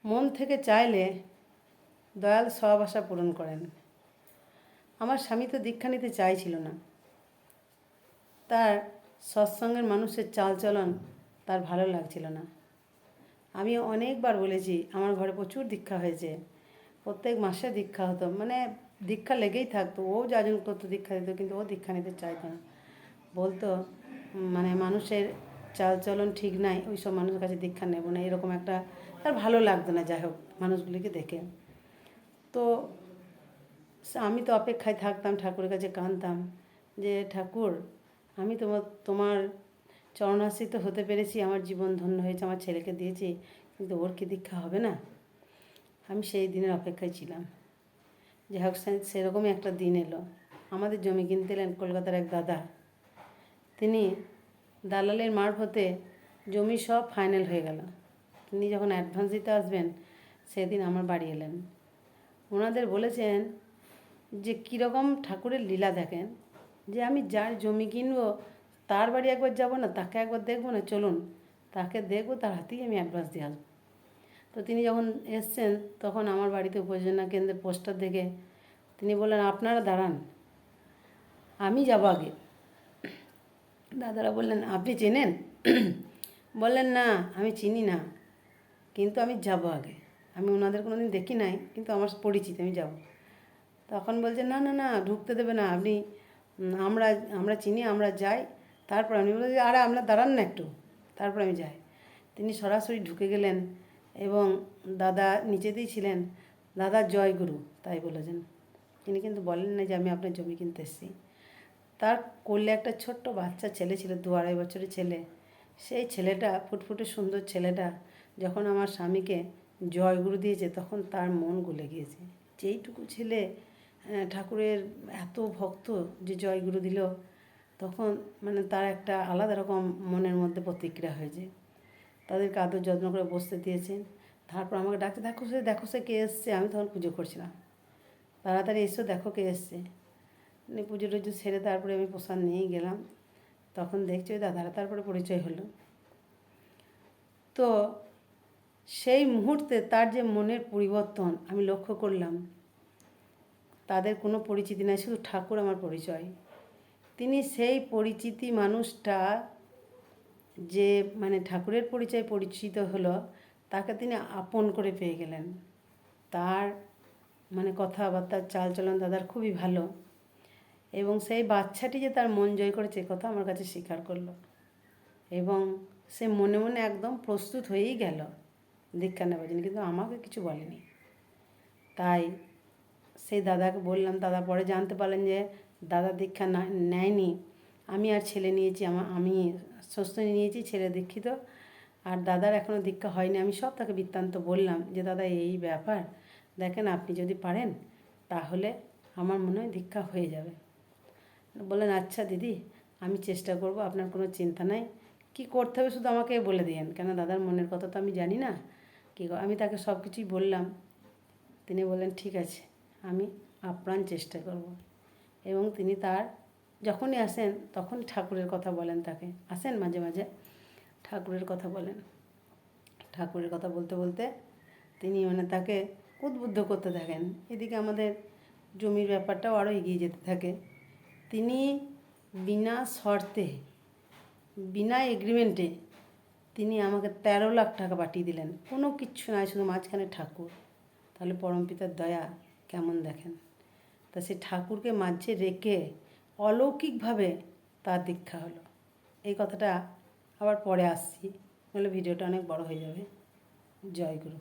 মন থেকে চাইলে দয়াল সব আশা পূরণ করেন। আমার স্বামী তো দীক্ষা নিতে চাইছিল না। তার সৎসঙ্গের মানুষের চালচলন তার ভালো লাগছিল না। আমি অনেকবার বলেছি, আমার ঘরে প্রচুর দীক্ষা হয়েছে, প্রত্যেক মাসে দীক্ষা হতো, মানে দীক্ষা লেগেই থাকতো। ও যাজন করতো দীক্ষা দিত, কিন্তু ও দীক্ষা নিতে চাইতো না। বলতো মানে মানুষের চালচলন ঠিক নাই, ওই সব মানুষের কাছে দীক্ষা নেব না, এরকম একটা তার ভালো লাগতো না। যাই হোক, মানুষগুলিকে দেখে তো আমি তো অপেক্ষায় থাকতাম, ঠাকুরের কাছে কাঁদতাম যে ঠাকুর, আমি তোমার চরণাশ্রিত হতে পেরেছি, আমার জীবন ধন্য হয়েছে, আমার ছেলেকে দিয়েছি, কিন্তু ওর কি দীক্ষা হবে না? আমি সেই দিনের অপেক্ষায় ছিলাম। যাই হোক, সেরকমই একটা দিন এলো। আমাদের জমি কিনতে এলেন কলকাতার এক দাদা। তিনি দালালের মারফতে জমি সব ফাইনাল হয়ে গেল। তিনি যখন অ্যাডভান্স দিতে আসবেন, সেদিন আমার বাড়ি এলেন। ওনাদের বলেছেন যে কীরকম ঠাকুরের লীলা দেখেন, যে আমি যার জমি কিনবো তার বাড়ি একবার যাব না, তাকে একবার দেখবো না, চলুন তাকে দেখবো, তার হাতেই আমি অ্যাডভান্স দিয়ে আসবো। তো তিনি যখন এসছেন, তখন আমার বাড়িতে উপযোজনা কেন্দ্রের পোস্টার দেখে তিনি বললেন, আপনারা দাঁড়ান, আমি যাব আগে। দাদারা বললেন, আপনি চেনেন? বললেন, না আমি চিনি না, কিন্তু আমি যাব আগে। আমি ওনাদের কোনো দিন দেখি নাই, কিন্তু আমার পরিচিত, আমি যাব। তখন বলছে, না না না, ঢুকতে দেবে না, আপনি আমরা আমরা চিনি, আমরা যাই। তারপর আমি বলছি, আরে আপনার দাঁড়ান না একটু, তারপর আমি যাই। তিনি সরাসরি ঢুকে গেলেন এবং দাদা নিচেতেই ছিলেন। দাদা জয়গুরু তাই বলেছেন। তিনি কিন্তু বলেন না যে আমি আপনার জমি কিনতে এসেছি। তার কোলে একটা ছোট্ট বাচ্চা ছেলে ছিল, 2-2.5 বছরের ছেলে। সেই ছেলেটা, ফুটফুটে সুন্দর ছেলেটা, যখন আমার স্বামীকে জয়গুরু দিয়েছে, তখন তার মন গলে গিয়েছে। যেইটুকু ছেলে ঠাকুরের এত ভক্ত, যে জয়গুরু দিল, তখন মানে তার একটা আলাদা রকম মনের মধ্যে প্রতিক্রিয়া হয়েছে। তাদেরকে আদর যত্ন করে বসতে দিয়েছেন। তারপর আমাকে ডাকতে, দেখো সে কে এসছে। আমি তখন পুজো করছিলাম। তাড়াতাড়ি এসো, দেখো কে এসছে। পুজো টুজো সেরে তারপরে আমি প্রসাদ নিয়েই গেলাম। তখন দেখছি ওই দাদারা, তারপরে পরিচয় হলো। তো সেই মুহূর্তে তার যে মনের পরিবর্তন আমি লক্ষ্য করলাম। তাদের কোনো পরিচিতি নাই, শুধু ঠাকুর আমার পরিচয়। তিনি সেই পরিচিতি মানুষটা, যে মানে ঠাকুরের পরিচয় পরিচিত হলো, তাকে তিনি আপন করে পেয়ে গেলেন। তার মানে কথাবার্তার চালচলন দাদার খুবই ভালো, এবং সেই বাচ্চাটি যে তার মন জয় করেছে, কথা আমার কাছে স্বীকার করলো, এবং সে মনে মনে একদম প্রস্তুত হয়েই গেল দীক্ষা নেবার জন্য, কিন্তু আমাকে কিছু বলেনি। তাই সেই দাদাকে বললাম, দাদা পরে জানতে পারলেন যে দাদা দীক্ষা নেয়নি, আমি আর ছেলে নিয়েছি, আমি সুস্থ নিয়েছি, ছেলে দীক্ষিত, আর দাদার এখনও দীক্ষা হয়নি। আমি সব তাকে বৃত্তান্ত বললাম যে দাদা এই ব্যাপার, দেখেন আপনি যদি পারেন তাহলে আমার মনে হয় দীক্ষা হয়ে যাবে। বললেন, আচ্ছা দিদি, আমি চেষ্টা করব, আপনার কোনো চিন্তা নাই, কি করতে হবে শুধু আমাকে বলে দিয়েন, কেন দাদার মনের কথা তো আমি জানি না। আমি তাকে সব কিছুই বললাম। তিনি বললেন, ঠিক আছে, আমি আপ্রাণ চেষ্টা করব। এবং তিনি তার যখনই আসেন তখনই ঠাকুরের কথা বলেন, তাকে আসেন মাঝে মাঝে ঠাকুরের কথা বলেন। ঠাকুরের কথা বলতে বলতে তিনি মানে তাকে উদ্বুদ্ধ করতে থাকেন। এদিকে আমাদের জমির ব্যাপারটাও আরও এগিয়ে যেতে থাকে। তিনি বিনা শর্তে, বিনা এগ্রিমেন্টে তিনি আমাকে 13 লাখ টাকা পাঠিয়ে দিলেন। কোনো কিচ্ছু নাই, শুধু মাঝখানে ঠাকুর। তাহলে পরমপিতার দয়া কেমন দেখেন। তা সে ঠাকুরকে মাঝে রেখে অলৌকিকভাবে তার দীক্ষা হলো। এই কথাটা আবার পরে আসছি, নাহলে ভিডিওটা অনেক বড় হয়ে যাবে। জয় গুরু।